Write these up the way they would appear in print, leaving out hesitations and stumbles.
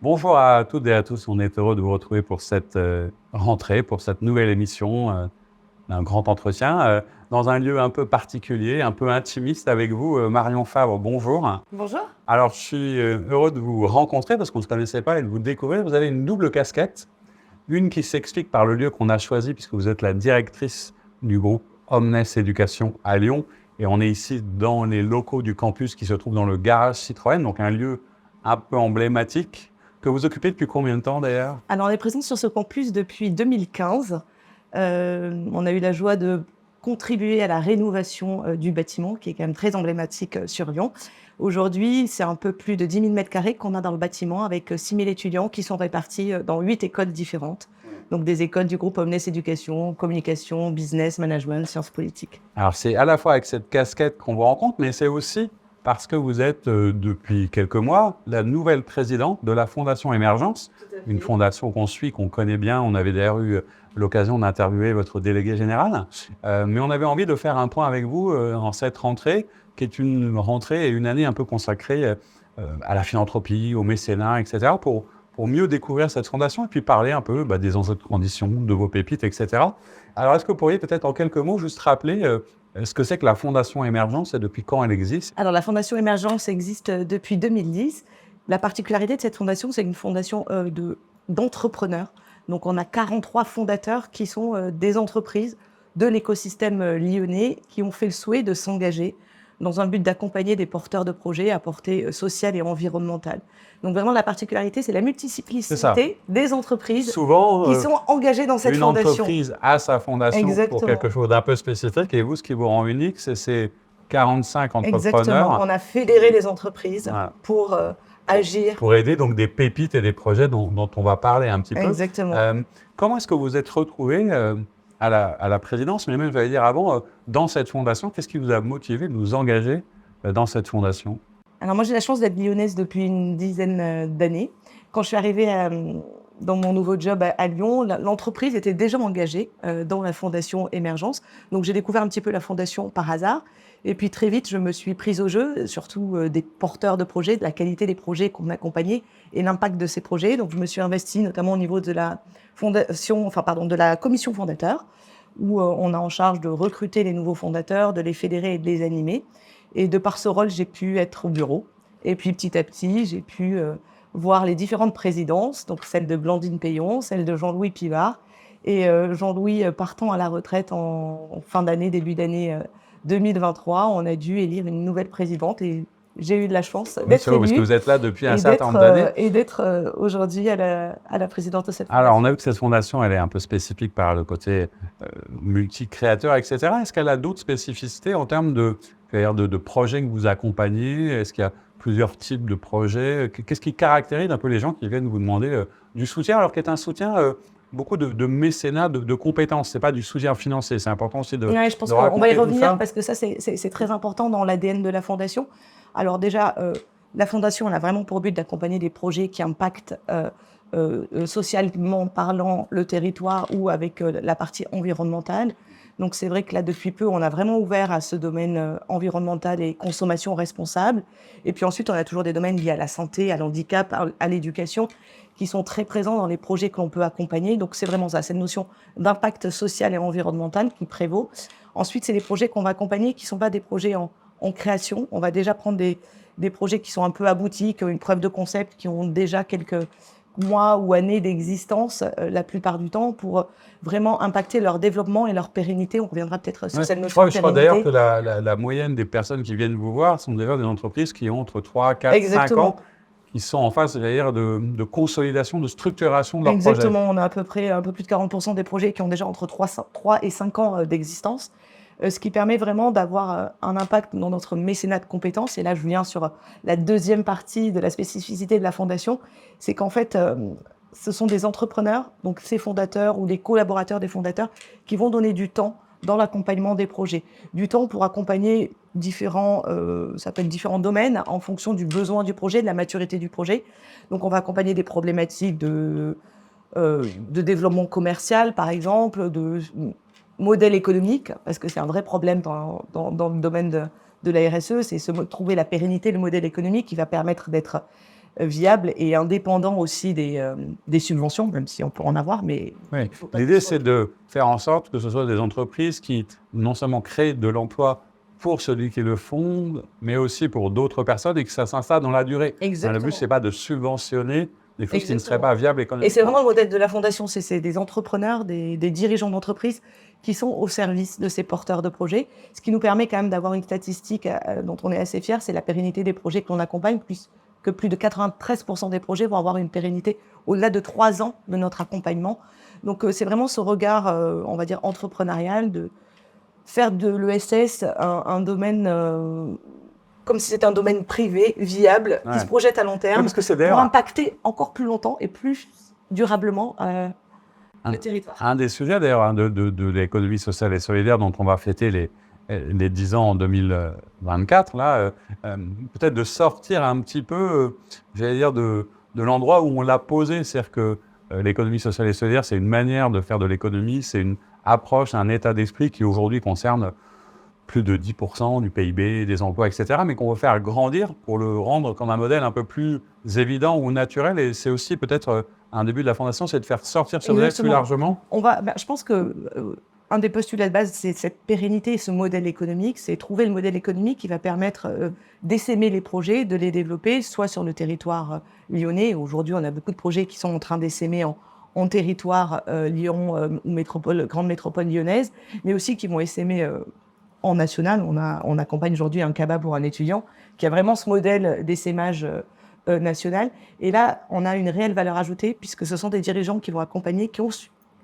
Bonjour à toutes et à tous, on est heureux de vous retrouver pour cette rentrée, pour cette nouvelle émission d'un grand entretien, dans un lieu un peu particulier, un peu intimiste avec vous. Marion Fabre, bonjour. Bonjour. Alors je suis heureux de vous rencontrer parce qu'on ne se connaissait pas et de vous découvrir. Vous avez une double casquette, une qui s'explique par le lieu qu'on a choisi puisque vous êtes la directrice du groupe Omnes Éducation à Lyon et on est ici dans les locaux du campus qui se trouve dans le garage Citroën, donc un lieu un peu emblématique. Que vous occupez depuis combien de temps d'ailleurs? Alors, on est présent sur ce campus depuis 2015. On a eu la joie de contribuer à la rénovation du bâtiment, qui est quand même très emblématique sur Lyon. Aujourd'hui, c'est un peu plus de 10 000 mètres carrés qu'on a dans le bâtiment, avec 6 000 étudiants qui sont répartis dans 8 écoles différentes. Donc, des écoles du groupe Omnes Éducation, communication, business, management, sciences politiques. Alors c'est à la fois avec cette casquette qu'on vous rencontre, mais c'est aussi parce que vous êtes depuis quelques mois la nouvelle présidente de la Fondation Émergence, une fondation qu'on suit, qu'on connaît bien. On avait d'ailleurs eu l'occasion d'interviewer votre délégué général, mais on avait envie de faire un point avec vous en cette rentrée, qui est une rentrée et une année un peu consacrée à la philanthropie, au mécénat, etc., pour mieux découvrir cette fondation et puis parler un peu des enjeux de conditions, de vos pépites, etc. Alors, est-ce que vous pourriez peut-être en quelques mots juste rappeler ce que c'est que la Fondation Émergence et depuis quand elle existe? Alors, la Fondation Émergence existe depuis 2010. La particularité de cette fondation, c'est une fondation d'entrepreneurs. Donc, on a 43 fondateurs qui sont des entreprises de l'écosystème lyonnais qui ont fait le souhait de s'engager dans un but d'accompagner des porteurs de projets à portée sociale et environnementale. Donc, vraiment, la particularité, c'est la C'est ça. multiplicité des entreprises Souvent, qui sont engagées dans cette une fondation. entreprise a sa fondation pour Exactement. quelque chose d'un peu spécifique et vous, ce qui vous rend unique, c'est ces 45 Exactement. entrepreneurs On a fédéré les entreprises voilà, pour agir. pour aider donc des pépites et des projets dont on va parler un petit peu. Exactement. Comment est-ce que vous êtes retrouvé à la présidence, mais même, j'allais dire avant, dans cette fondation? Qu'est-ce qui vous a motivé de vous engager dans cette fondation? Alors moi, j'ai la chance d'être lyonnaise depuis une dizaine d'années. Quand je suis arrivée dans mon nouveau job à Lyon, l'entreprise était déjà engagée dans la Fondation Émergence. Donc j'ai découvert un petit peu la Fondation par hasard. Et puis très vite, je me suis prise au jeu, surtout des porteurs de projets, de la qualité des projets qu'on accompagnait et l'impact de ces projets. Donc je me suis investie notamment au niveau de la de la commission fondateur, où on a en charge de recruter les nouveaux fondateurs, de les fédérer et de les animer. Et de par ce rôle, j'ai pu être au bureau. Et puis petit à petit, j'ai pu voir les différentes présidences, donc celle de Blandine Payon, celle de Jean-Louis Pivard. Et Jean-Louis partant à la retraite en fin d'année, début d'année 2023, on a dû élire une nouvelle présidente et j'ai eu de la chance Oui, d'être c'est vrai, parce que élue vous êtes là depuis un certain nombre d'années. et d'être aujourd'hui à la présidence de cette Alors, fondation. on a vu que cette fondation, elle est un peu spécifique par le côté multi-créateur, etc. Est-ce qu'elle a d'autres spécificités en termes de projets que vous accompagnez? Est-ce qu'il y a plusieurs types de projets? Qu'est-ce qui caractérise un peu les gens qui viennent vous demander du soutien, alors qu'il y a un soutien beaucoup de mécénat, de compétences? C'est pas du soutien financier. C'est important aussi Ouais, je pense de qu'on va raconter y tout revenir ça. parce que ça, c'est très important dans l'ADN de la Fondation. Alors déjà, la Fondation, elle a vraiment pour but d'accompagner des projets qui impactent socialement parlant le territoire ou avec la partie environnementale. Donc c'est vrai que là, depuis peu, on a vraiment ouvert à ce domaine environnemental et consommation responsable. Et puis ensuite, on a toujours des domaines liés à la santé, à l'handicap, à l'éducation, qui sont très présents dans les projets que l'on peut accompagner. Donc c'est vraiment ça, cette notion d'impact social et environnemental qui prévaut. Ensuite, c'est les projets qu'on va accompagner qui ne sont pas des projets en création. On va déjà prendre des projets qui sont un peu aboutis, qui ont une preuve de concept, qui ont déjà quelques mois ou années d'existence la plupart du temps pour vraiment impacter leur développement et leur pérennité. On reviendra peut-être sur Ouais. cette notion de Je crois d'ailleurs que pérennité. la moyenne des personnes qui viennent vous voir sont d'ailleurs des entreprises qui ont entre 3, 4, 5 ans, Exactement. qui sont en phase d'ailleurs de consolidation, de structuration de leur projet. Exactement. On a à peu près un peu plus de 40% des projets qui ont déjà entre 3 et 5 ans d'existence. Ce qui permet vraiment d'avoir un impact dans notre mécénat de compétences. Et là, je viens sur la deuxième partie de la spécificité de la Fondation, c'est qu'en fait, ce sont des entrepreneurs, donc ces fondateurs ou les collaborateurs des fondateurs, qui vont donner du temps dans l'accompagnement des projets. Du temps pour accompagner ça peut être différents domaines en fonction du besoin du projet, de la maturité du projet. Donc, on va accompagner des problématiques de développement commercial, par exemple, de modèle économique, parce que c'est un vrai problème dans le domaine de la RSE, c'est trouver la pérennité, le modèle économique qui va permettre d'être viable et indépendant aussi des subventions, même si on peut en avoir. Mais Oui. L'idée, c'est de faire en sorte que ce soit des entreprises qui non seulement créent de l'emploi pour celui qui le fonde, mais aussi pour d'autres personnes et que ça s'installe dans la durée. Exactement. Le but, ce n'est pas de subventionner des choses qui ne seraient Exactement. pas viables Et économiquement. c'est vraiment le modèle de la fondation, c'est des entrepreneurs, des dirigeants d'entreprise qui sont au service de ces porteurs de projets, ce qui nous permet quand même d'avoir une statistique dont on est assez fier, c'est la pérennité des projets que l'on accompagne, plus de 93% des projets vont avoir une pérennité au-delà de 3 ans de notre accompagnement. Donc c'est vraiment ce regard, on va dire, entrepreneurial, de faire de l'ESS un domaine comme si c'était un domaine privé, viable, qui se projette à long terme, parce que c'est pour impacter encore plus longtemps et plus durablement le territoire. Un des sujets d'ailleurs de l'économie sociale et solidaire dont on va fêter les 10 ans en 2024, là, peut-être de sortir un petit peu, j'allais dire, de l'endroit où on l'a posé. C'est-à-dire que l'économie sociale et solidaire, c'est une manière de faire de l'économie, c'est une approche, un état d'esprit qui aujourd'hui concerne plus de 10% du PIB, des emplois, etc., mais qu'on veut faire grandir pour le rendre comme un modèle un peu plus évident ou naturel. Et c'est aussi peut-être un début de la fondation, c'est de faire sortir ce modèle plus largement. Je pense que un des postulats de base, c'est cette pérennité et ce modèle économique, c'est trouver le modèle économique qui va permettre d'essaimer les projets, de les développer, soit sur le territoire lyonnais. Aujourd'hui, on a beaucoup de projets qui sont en train d'essaimer en territoire Lyon ou grande métropole lyonnaise, mais aussi qui vont essaimer en national. On accompagne aujourd'hui un CABA pour un étudiant qui a vraiment ce modèle d'essaimage national. Et là, on a une réelle valeur ajoutée puisque ce sont des dirigeants qui vont accompagner, qui ont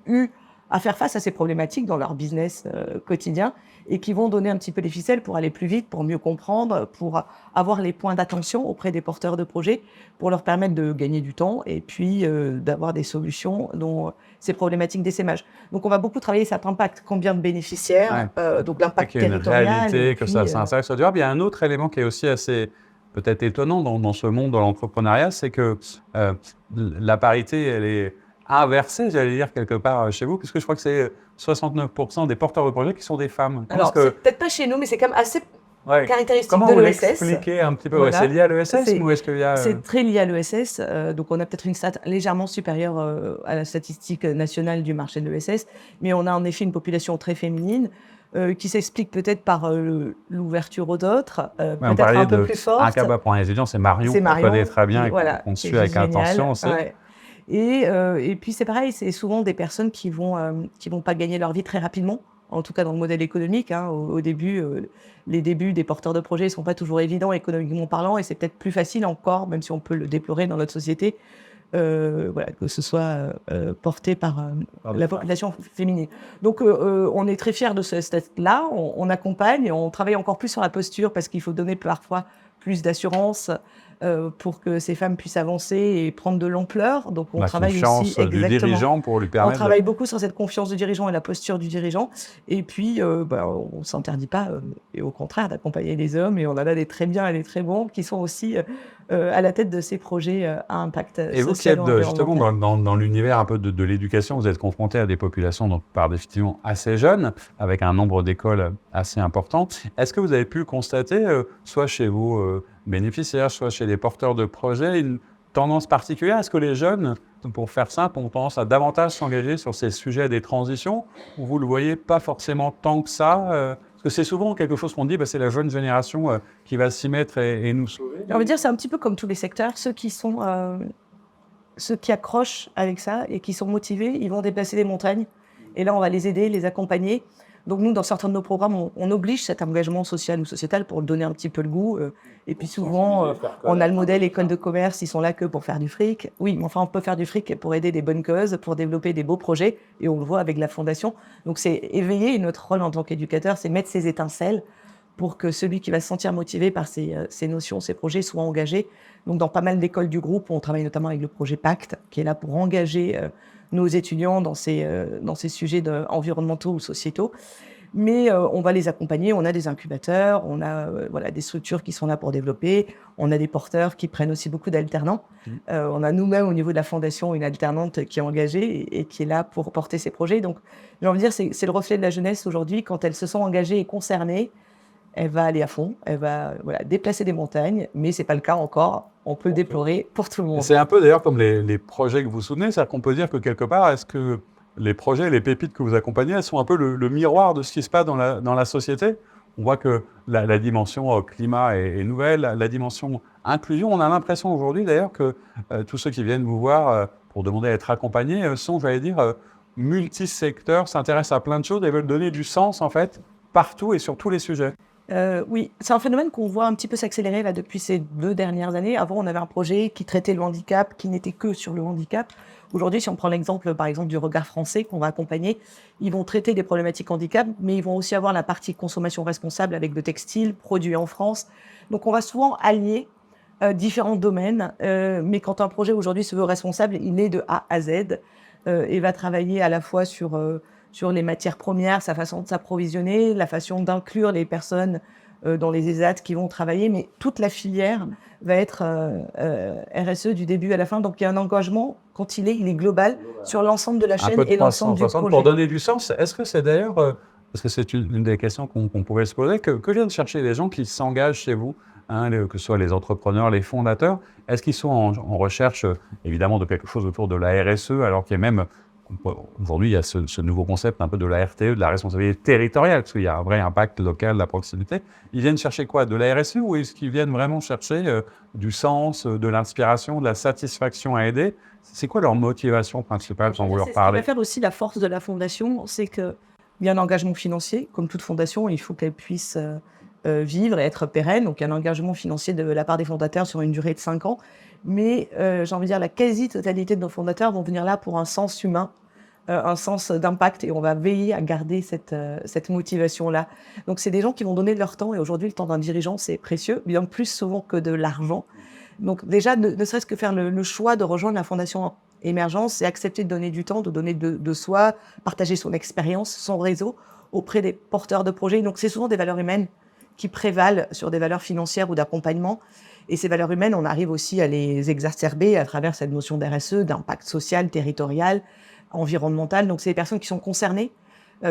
eu à faire face à ces problématiques dans leur business quotidien et qui vont donner un petit peu les ficelles pour aller plus vite, pour mieux comprendre, pour avoir les points d'attention auprès des porteurs de projets, pour leur permettre de gagner du temps et puis d'avoir des solutions dont ces problématiques d'essaimage. Donc on va beaucoup travailler cet impact, combien de bénéficiaires, donc l'impact territorial. Une réalité, que ça s'installe sur durable. Il y a un autre élément qui est aussi assez peut-être étonnant dans ce monde de l'entrepreneuriat, c'est que la parité, elle est inversée, j'allais dire, quelque part chez vous, puisque je crois que c'est 69% des porteurs de projets qui sont des femmes. Alors, c'est peut-être pas chez nous, mais c'est quand même assez caractéristique Comment de vous l'ESS. l'expliquez un petit peu? Voilà. C'est lié à l'ESS ou est-ce qu'il y a... C'est très lié à l'ESS. Donc, on a peut-être une stat légèrement supérieure à la statistique nationale du marché de l'ESS, mais on a en effet une population très féminine qui s'explique peut-être par l'ouverture aux autres, peut-être un peu plus forte. Un CABA pour un étudiant, c'est Marion, qu'on connaît très bien et qu'on suit avec attention aussi. Ouais. Et puis c'est pareil, c'est souvent des personnes qui vont pas gagner leur vie très rapidement, en tout cas dans le modèle économique. Au début, les débuts des porteurs de projets ne sont pas toujours évidents économiquement parlant, et c'est peut-être plus facile encore, même si on peut le déplorer dans notre société, que ce soit porté par la population féminine. Donc on est très fiers de ce stade-là, on accompagne, on travaille encore plus sur la posture parce qu'il faut donner parfois plus d'assurance pour que ces femmes puissent avancer et prendre de l'ampleur. Donc on travaille aussi du dirigeant pour lui permettre. On travaille beaucoup sur cette confiance du dirigeant et la posture du dirigeant. Et puis on s'interdit pas, et au contraire, d'accompagner les hommes. Et on en a des très bien et des très bons qui sont aussi à la tête de ces projets à impact social. Et vous qui êtes justement dans l'univers un peu de l'éducation, vous êtes confronté à des populations donc par définition assez jeunes, avec un nombre d'écoles assez important. Est-ce que vous avez pu constater, soit chez vos bénéficiaires, soit chez les porteurs de projets, une tendance particulière? Est-ce que les jeunes, pour faire simple, ont tendance à davantage s'engager sur ces sujets des transitions, ou vous ne le voyez pas forcément tant que ça parce que c'est souvent quelque chose qu'on dit, c'est la jeune génération qui va s'y mettre et nous sauver. On va dire c'est un petit peu comme tous les secteurs, ceux qui accrochent avec ça et qui sont motivés, ils vont déplacer des montagnes. Et là, on va les aider, les accompagner. Donc nous, dans certains de nos programmes, on oblige cet engagement social ou sociétal pour donner un petit peu le goût. Et puis souvent, on a le modèle école de commerce, ils sont là que pour faire du fric. Oui, mais enfin, on peut faire du fric pour aider des bonnes causes, pour développer des beaux projets. Et on le voit avec la fondation. Donc c'est éveiller. Et notre rôle en tant qu'éducateur, c'est mettre ces étincelles pour que celui qui va se sentir motivé par ces notions, ces projets, soit engagé. Donc dans pas mal d'écoles du groupe, on travaille notamment avec le projet Pacte, qui est là pour engager nos étudiants dans ces sujets environnementaux ou sociétaux. Mais on va les accompagner, on a des incubateurs, on a des structures qui sont là pour développer, on a des porteurs qui prennent aussi beaucoup d'alternants. On a nous-mêmes au niveau de la fondation une alternante qui est engagée et qui est là pour porter ces projets. Donc j'ai envie de dire, c'est le reflet de la jeunesse aujourd'hui, quand elle se sent engagée et concernée, elle va aller à fond, elle va déplacer des montagnes, mais ce n'est pas le cas encore. On peut le déplorer pour tout le monde. C'est un peu d'ailleurs comme les projets que vous soutenez, c'est-à-dire qu'on peut dire que quelque part, est-ce que les projets, les pépites que vous accompagnez, elles sont un peu le miroir de ce qui se passe dans la société? On voit que la dimension climat est nouvelle, la dimension inclusion. On a l'impression aujourd'hui d'ailleurs que tous ceux qui viennent vous voir pour demander à être accompagnés sont, j'allais dire, multisecteurs, s'intéressent à plein de choses et veulent donner du sens en fait partout et sur tous les sujets. Oui, c'est un phénomène qu'on voit un petit peu s'accélérer là, depuis ces 2 dernières années. Avant, on avait un projet qui traitait le handicap, qui n'était que sur le handicap. Aujourd'hui, si on prend l'exemple, par exemple, du Regard Français qu'on va accompagner, ils vont traiter des problématiques handicap, mais ils vont aussi avoir la partie consommation responsable avec le textile, produit en France. Donc, on va souvent allier différents domaines, mais quand un projet aujourd'hui se veut responsable, il est de A à Z et va travailler à la fois sur les matières premières, sa façon de s'approvisionner, la façon d'inclure les personnes dans les ESAT qui vont travailler, mais toute la filière va être RSE du début à la fin. Donc il y a un engagement, quand il est global sur l'ensemble de la chaîne et l'ensemble du projet. Pour donner du sens, est-ce que c'est d'ailleurs, parce que c'est une des questions qu'on pouvait se poser, que viennent chercher les gens qui s'engagent chez vous, que ce soit les entrepreneurs, les fondateurs, est-ce qu'ils sont en recherche évidemment de quelque chose autour de la RSE, alors qu'il y a même aujourd'hui, il y a ce nouveau concept un peu de la RTE, de la responsabilité territoriale, parce qu'il y a un vrai impact local, la proximité. Ils viennent chercher quoi? De la RSE ou est-ce qu'ils viennent vraiment chercher du sens, de l'inspiration, de la satisfaction à aider? C'est quoi leur motivation principale quand vous leur parlez? Ce qui va faire aussi la force de la fondation, c'est qu'il y a un engagement financier. Comme toute fondation, il faut qu'elle puisse vivre et être pérenne. Donc, il y a un engagement financier de la part des fondateurs sur une durée de 5 ans. Mais j'ai envie de dire, la quasi-totalité de nos fondateurs vont venir là pour un sens humain, un sens d'impact, et on va veiller à garder cette motivation-là. Donc, c'est des gens qui vont donner de leur temps, et aujourd'hui, le temps d'un dirigeant, c'est précieux, bien plus souvent que de l'argent. Donc, déjà, ne serait-ce que faire le choix de rejoindre la Fondation Émergence, c'est accepter de donner du temps, de donner de soi, partager son expérience, son réseau auprès des porteurs de projets. Donc, c'est souvent des valeurs humaines qui prévalent sur des valeurs financières ou d'accompagnement. Et ces valeurs humaines, on arrive aussi à les exacerber à travers cette notion d'RSE, d'impact social, territorial, environnemental. Donc, c'est des personnes qui sont concernées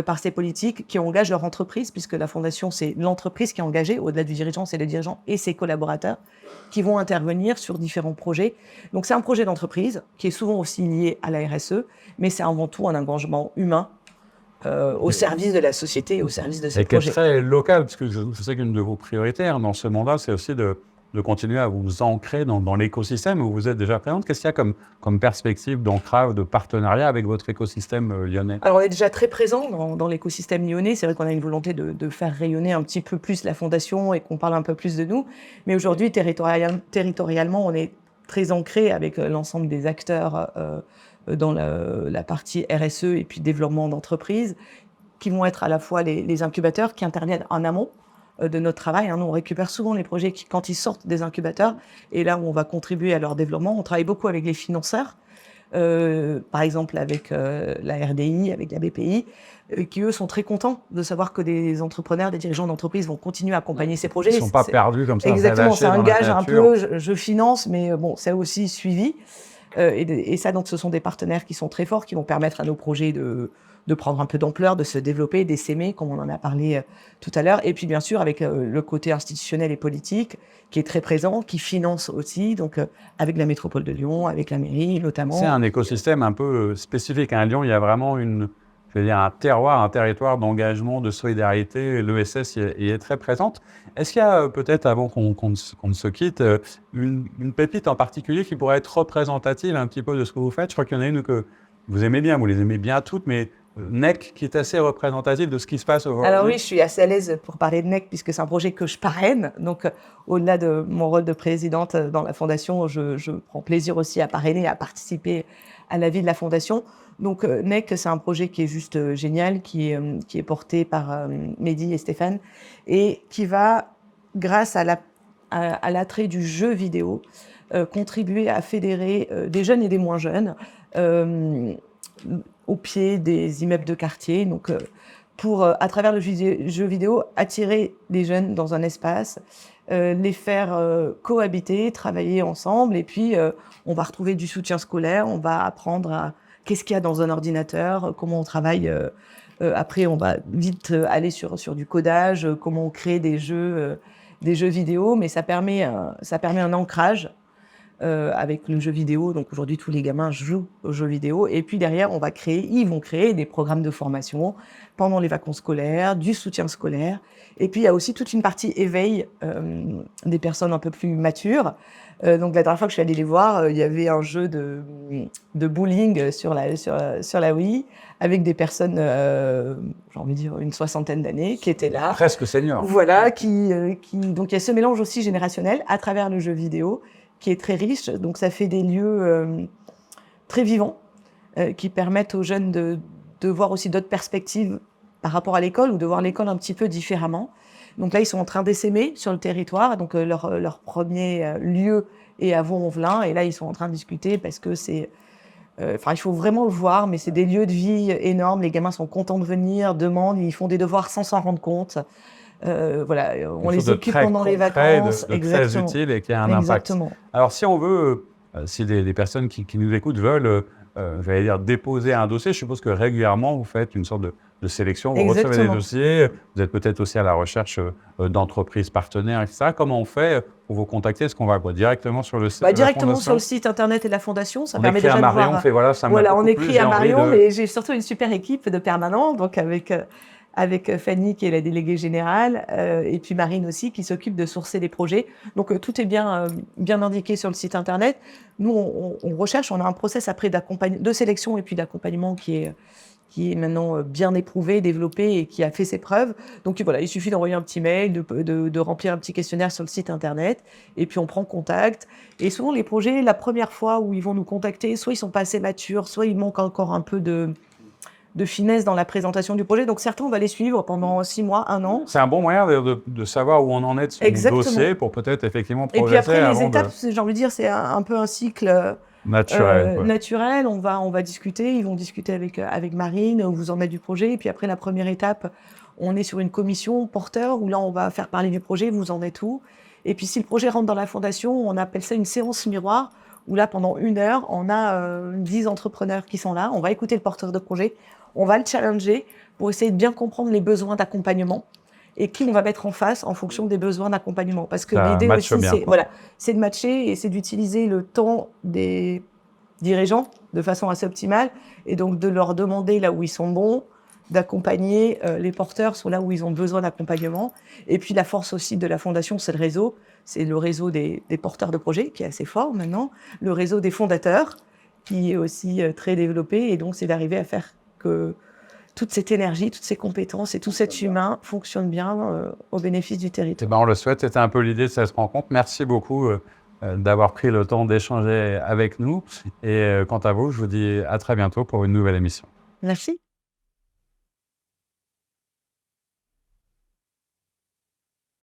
par ces politiques, qui engagent leur entreprise, puisque la fondation, c'est l'entreprise qui est engagée. Au-delà du dirigeant, c'est le dirigeant et ses collaborateurs qui vont intervenir sur différents projets. Donc, c'est un projet d'entreprise qui est souvent aussi lié à la RSE, mais c'est avant tout un engagement humain au service de la société, au service de ces projets. Et qui est très local, parce que je sais qu'une de vos priorités dans ce mandat, c'est aussi de continuer à vous ancrer dans l'écosystème où vous êtes déjà présente. Qu'est-ce qu'il y a comme perspective d'ancrage, de partenariat avec votre écosystème lyonnais? Alors, on est déjà très présent dans l'écosystème lyonnais. C'est vrai qu'on a une volonté de faire rayonner un petit peu plus la fondation et qu'on parle un peu plus de nous. Mais aujourd'hui, territorialement, on est très ancré avec l'ensemble des acteurs dans la partie RSE et puis développement d'entreprise, qui vont être à la fois les incubateurs qui interviennent en amont de notre travail. Nous, on récupère souvent les projets quand ils sortent des incubateurs, et là où on va contribuer à leur développement. On travaille beaucoup avec les financeurs, par exemple avec la RDI, avec la BPI, qui eux sont très contents de savoir que des entrepreneurs, des dirigeants d'entreprise vont continuer à accompagner ces projets. Ils ne sont pas perdus comme ça. Exactement, c'est un gage un peu, je finance, mais bon, c'est aussi suivi. Et ça, donc, ce sont des partenaires qui sont très forts, qui vont permettre à nos projets de prendre un peu d'ampleur, de se développer, d'essaimer, comme on en a parlé tout à l'heure. Et puis, bien sûr, avec le côté institutionnel et politique, qui est très présent, qui finance aussi, donc avec la métropole de Lyon, avec la mairie notamment. C'est un écosystème un peu spécifique. À Lyon, il y a vraiment un terroir, un territoire d'engagement, de solidarité. L'ESS y est très présente. Est-ce qu'il y a peut-être, avant qu'on ne se quitte, une pépite en particulier qui pourrait être représentative un petit peu de ce que vous faites? Je crois qu'il y en a une que vous aimez bien, vous les aimez bien toutes, mais NEC qui est assez représentative de ce qui se passe aujourd'hui. Alors oui, je suis assez à l'aise pour parler de NEC puisque c'est un projet que je parraine. Donc au-delà de mon rôle de présidente dans la fondation, je prends plaisir aussi à parrainer, à participer à la vie de la fondation. Donc NEC, c'est un projet qui est juste génial, qui est porté par Mehdi et Stéphane, et qui va, grâce à l'attrait du jeu vidéo, contribuer à fédérer des jeunes et des moins jeunes au pied des immeubles de quartier, donc pour, à travers le jeu vidéo, attirer les jeunes dans un espace, les faire cohabiter, travailler ensemble, et puis on va retrouver du soutien scolaire, on va apprendre à qu'est-ce qu'il y a dans un ordinateur, comment on travaille Après, on va vite aller sur du codage, comment on crée des jeux vidéo, mais ça permet un ancrage avec le jeu vidéo. Donc aujourd'hui, tous les gamins jouent aux jeux vidéo. Et puis derrière, ils vont créer des programmes de formation pendant les vacances scolaires, du soutien scolaire. Et puis il y a aussi toute une partie éveil des personnes un peu plus matures. Donc la dernière fois que je suis allée les voir, il y avait un jeu de bowling sur la Wii avec des personnes, j'ai envie de dire une soixantaine d'années, qui étaient là. Presque senior. Voilà, donc il y a ce mélange aussi générationnel à travers le jeu vidéo qui est très riche. Donc ça fait des lieux très vivants qui permettent aux jeunes de voir aussi d'autres perspectives par rapport à l'école ou de voir l'école un petit peu différemment. Donc là, ils sont en train d'essaimer sur le territoire. Donc leur premier lieu est à Vaux-en-Velin. Et là, ils sont en train de discuter parce que c'est... il faut vraiment le voir, mais c'est des lieux de vie énormes. Les gamins sont contents de venir, demandent, ils font des devoirs sans s'en rendre compte. Voilà, on les occupe pendant les vacances. De très utile et qui a un impact. Alors, si on veut, si les personnes qui nous écoutent veulent, j'allais dire, déposer un dossier, je suppose que régulièrement, vous faites une sorte de sélection, vous recevez des dossiers, vous êtes peut-être aussi à la recherche d'entreprises partenaires, etc. Comment on fait pour vous contacter? Est-ce qu'on va directement sur le site directement sur le site internet de la Fondation, ça permet déjà de voir... On fait voilà, ça voilà, on écrit à Marion, mais j'ai surtout une super équipe de permanents, donc avec Fanny qui est la déléguée générale et puis Marine aussi qui s'occupe de sourcer les projets. Donc tout est bien indiqué sur le site internet. Nous, on recherche, on a un process après de sélection et puis d'accompagnement qui est maintenant bien éprouvé, développé et qui a fait ses preuves. Donc voilà, il suffit d'envoyer un petit mail, de remplir un petit questionnaire sur le site internet et puis on prend contact. Et souvent les projets, la première fois où ils vont nous contacter, soit ils sont pas assez matures, soit il manque encore un peu de finesse dans la présentation du projet. Donc certains, on va les suivre pendant 6 mois, 1 an. C'est un bon moyen de savoir où on en est de son dossier pour peut-être effectivement progresser. Et puis après, les étapes, j'ai envie de dire, c'est un peu un cycle naturel. On va discuter, ils vont discuter avec Marine, où vous en êtes du projet. Et puis après, la première étape, on est sur une commission porteur, où là, on va faire parler du projet, vous en êtes où. Et puis si le projet rentre dans la fondation, on appelle ça une séance miroir, où là, pendant 1 heure, on a 10 entrepreneurs qui sont là. On va écouter le porteur de projet. On va le challenger pour essayer de bien comprendre les besoins d'accompagnement et qui on va mettre en face en fonction des besoins d'accompagnement. Parce que l'idée aussi, c'est de matcher et c'est d'utiliser le temps des dirigeants de façon assez optimale et donc de leur demander là où ils sont bons, d'accompagner les porteurs sur là où ils ont besoin d'accompagnement. Et puis la force aussi de la Fondation, c'est le réseau. C'est le réseau des porteurs de projets qui est assez fort maintenant, le réseau des fondateurs qui est aussi très développé et donc c'est d'arriver à faire que toute cette énergie, toutes ces compétences et tout cet humain fonctionne bien au bénéfice du territoire. On le souhaite, c'était un peu l'idée de cette rencontre. Merci beaucoup d'avoir pris le temps d'échanger avec nous. Et quant à vous, je vous dis à très bientôt pour une nouvelle émission. Merci.